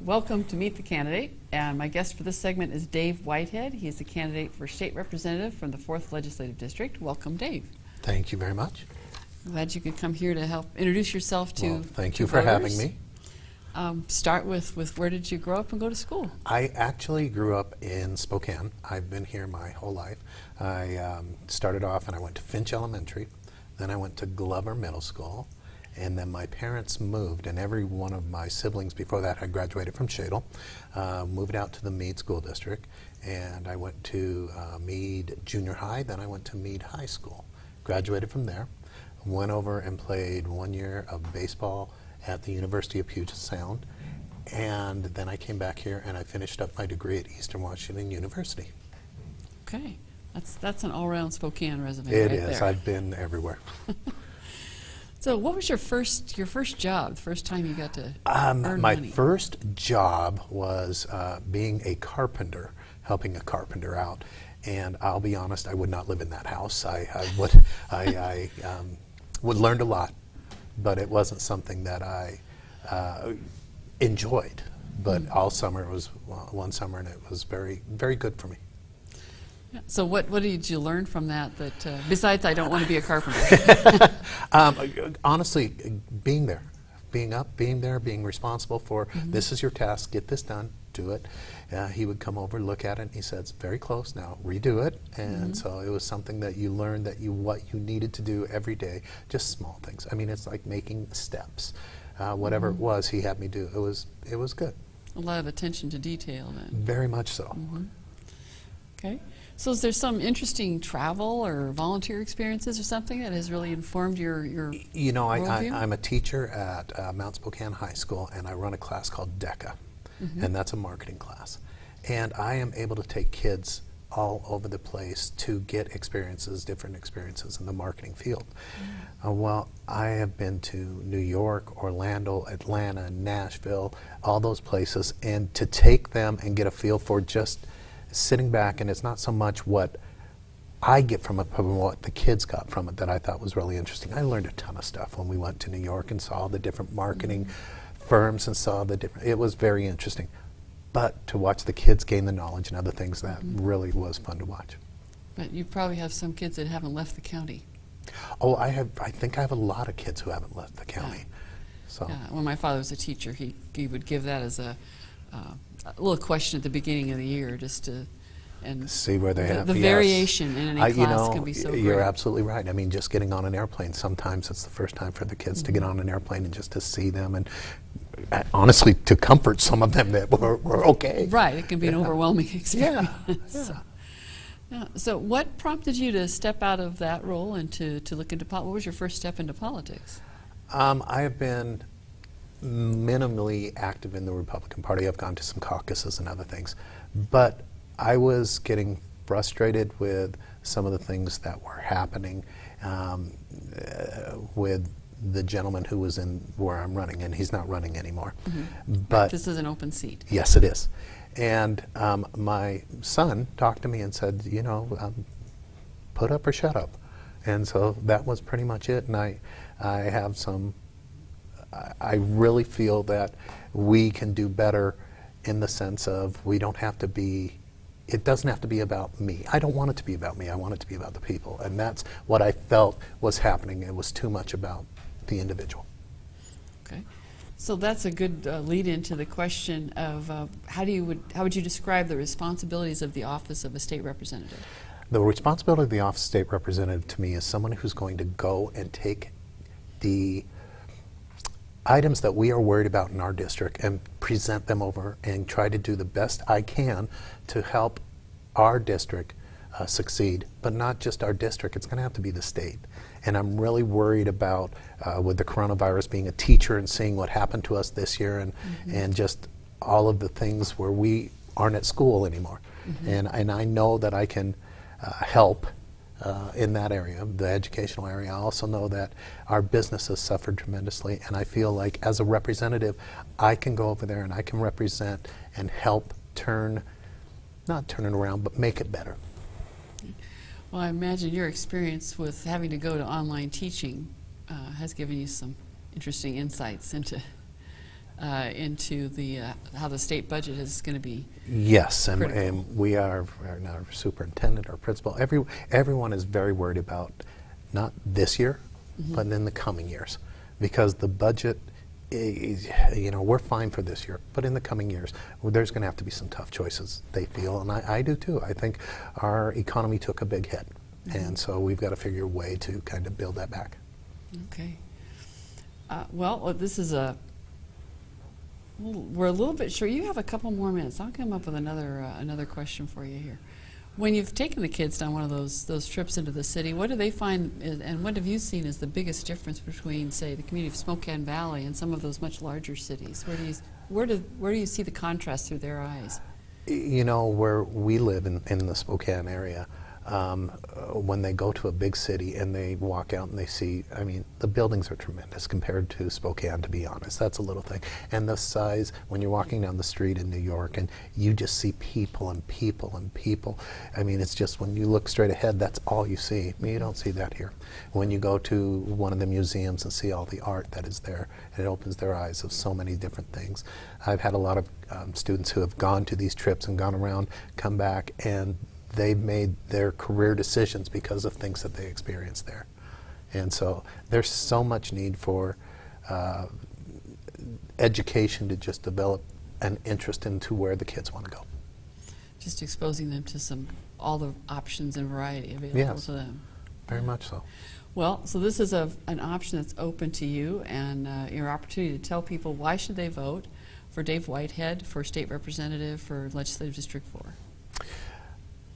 Welcome to Meet the Candidate, and my guest for this segment is Dave Whitehead. He is the candidate for state representative from the 4th Legislative District. Welcome, Dave. Thank you very much. I'm glad you could come here to help introduce yourself to Well, thank you for having me. Start with where did you grow up and go to school? I actually grew up in Spokane. I've been here my whole life. I started off and I went to Finch Elementary, then I went to Glover Middle School, and then my parents moved, and every one of my siblings before that had graduated from Shadle, moved out to the Meade School District, and I went to Meade Junior High, then I went to Meade High School. Graduated from there, went over and played 1 year of baseball at the University of Puget Sound, and then I came back here and I finished up my degree at Eastern Washington University. Okay, that's an all-around Spokane resume. It right is. there. I've been everywhere. So what was your first job, the first time you got to earn money? My first job was being a carpenter, helping a carpenter out. And I'll be honest, I would not live in that house. I would learned a lot, but it wasn't something that I enjoyed. But all summer, it was one summer, and it was very, very good for me. Yeah. So what did you learn from that besides I don't want to be a carpenter? Honestly, being there, being responsible for this is your task, get this done, do it. He would come over, look at it, and he said, it's very close now, redo it. And so it was something that you learned what you needed to do every day, just small things. I mean, it's like making steps. Whatever it was he had me do, it was good. A lot of attention to detail then. Very much so. Okay. So is there some interesting travel or volunteer experiences or something that has really informed your You know, worldview? I'm a teacher at Mount Spokane High School, and I run a class called DECA, and that's a marketing class. And I am able to take kids all over the place to get different experiences in the marketing field. Well, I have been to New York, Orlando, Atlanta, Nashville, all those places, and to take them and get a feel for just sitting back, and it's not so much what I get from it, but what the kids got from it that I thought was really interesting. I learned a ton of stuff when we went to New York and saw the different marketing firms and saw it was very interesting. But to watch the kids gain the knowledge and other things, that really was fun to watch. But you probably have some kids that haven't left the county. Oh, I think I have a lot of kids who haven't left the county. Yeah. So. Yeah. When my father was a teacher, he would give that as a little question at the beginning of the year, just to see where they have the yes. variation in any class can be so You're great. absolutely right. I mean, just getting on an airplane, sometimes it's the first time for the kids to get on an airplane and just to see them, and honestly to comfort some of them that we're okay. Right, it can be an overwhelming experience. Yeah. So what prompted you to step out of that role and to look into politics? What was your first step into politics? I have been minimally active in the Republican Party. I've gone to some caucuses and other things, but I was getting frustrated with some of the things that were happening with the gentleman who was in where I'm running, and he's not running anymore. But this is an open seat. Yes, it is. And my son talked to me and said, you know, put up or shut up. And so that was pretty much it. And I have I really feel that we can do better in the sense of it doesn't have to be about me. I don't want it to be about me. I want it to be about the people. And that's what I felt was happening. It was too much about the individual. Okay. So that's a good lead into the question of how would you describe the responsibilities of the office of a state representative? The responsibility of the Office of State Representative to me is someone who's going to go and take the items that we are worried about in our district and present them over and try to do the best I can to help our district succeed, but not just our district. It's going to have to be the state. And I'm really worried about, with the coronavirus, being a teacher and seeing what happened to us this year, and just all of the things where we aren't at school anymore. And I know that I can help in that area, the educational area. I also know that our business has suffered tremendously, and I feel like as a representative, I can go over there and I can represent and help not turn it around, but make it better. Well, I imagine your experience with having to go to online teaching has given you some interesting insights into the how the state budget is going to be. Yes, critical. and we are, our superintendent, our principal, everyone is very worried about not this year, but in the coming years, because the budget, we're fine for this year, but in the coming years, there's going to have to be some tough choices, they feel, and I do too. I think our economy took a big hit, and so we've got to figure a way to kind of build that back. Okay. Well, this is we're a little bit short. You have a couple more minutes. I'll come up with another question for you here. When you've taken the kids down one of those trips into the city, what do they find, and what have you seen as the biggest difference between, say, the community of Spokane Valley and some of those much larger cities? Where do you see the contrast through their eyes? Where we live in the Spokane area, when they go to a big city and they walk out and they see, the buildings are tremendous compared to Spokane, to be honest. That's a little thing. And the size, when you're walking down the street in New York and you just see people and people and people, it's just when you look straight ahead, that's all you see. You don't see that here. When you go to one of the museums and see all the art that is there, it opens their eyes of so many different things. I've had a lot of students who have gone to these trips and gone around, come back, and they've made their career decisions because of things that they experienced there. And so there's so much need for education to just develop an interest into where the kids want to go. Just exposing them to all the options and variety available to them. Very much so. Well, so this is an option that's open to you, and your opportunity to tell people why should they vote for Dave Whitehead for State Representative for Legislative District 4.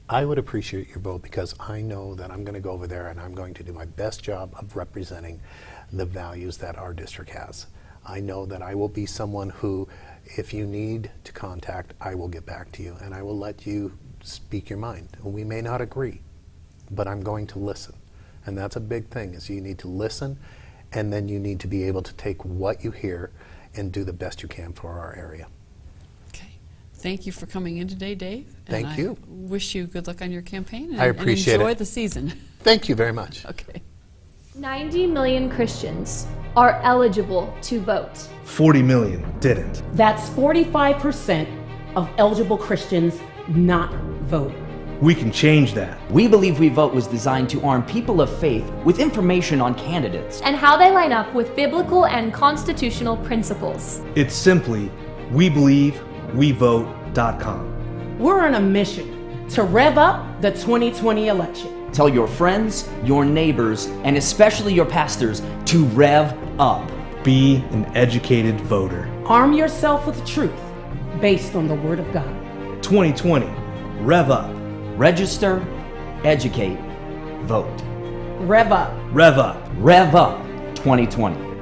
I would appreciate your vote, because I know that I'm going to go over there and I'm going to do my best job of representing the values that our district has. I know that I will be someone who, if you need to contact, I will get back to you and I will let you speak your mind. We may not agree, but I'm going to listen. And that's a big thing, is you need to listen, and then you need to be able to take what you hear and do the best you can for our area. Thank you for coming in today, Dave. Thank you. I wish you good luck on your campaign, and, I appreciate and enjoy it. the season. Thank you very much. Okay. 90 million Christians are eligible to vote. 40 million didn't. That's 45% of eligible Christians not voting. We can change that. We Believe We Vote was designed to arm people of faith with information on candidates And how they line up with biblical and constitutional principles. It's simply WeBelieveWeVote.com. We're on a mission to rev up the 2020 election. Tell your friends, your neighbors, and especially your pastors to rev up. Be an educated voter. Arm yourself with truth based on the Word of God. 2020, rev up. Register, educate, vote. Rev up. Rev up. Rev up 2020.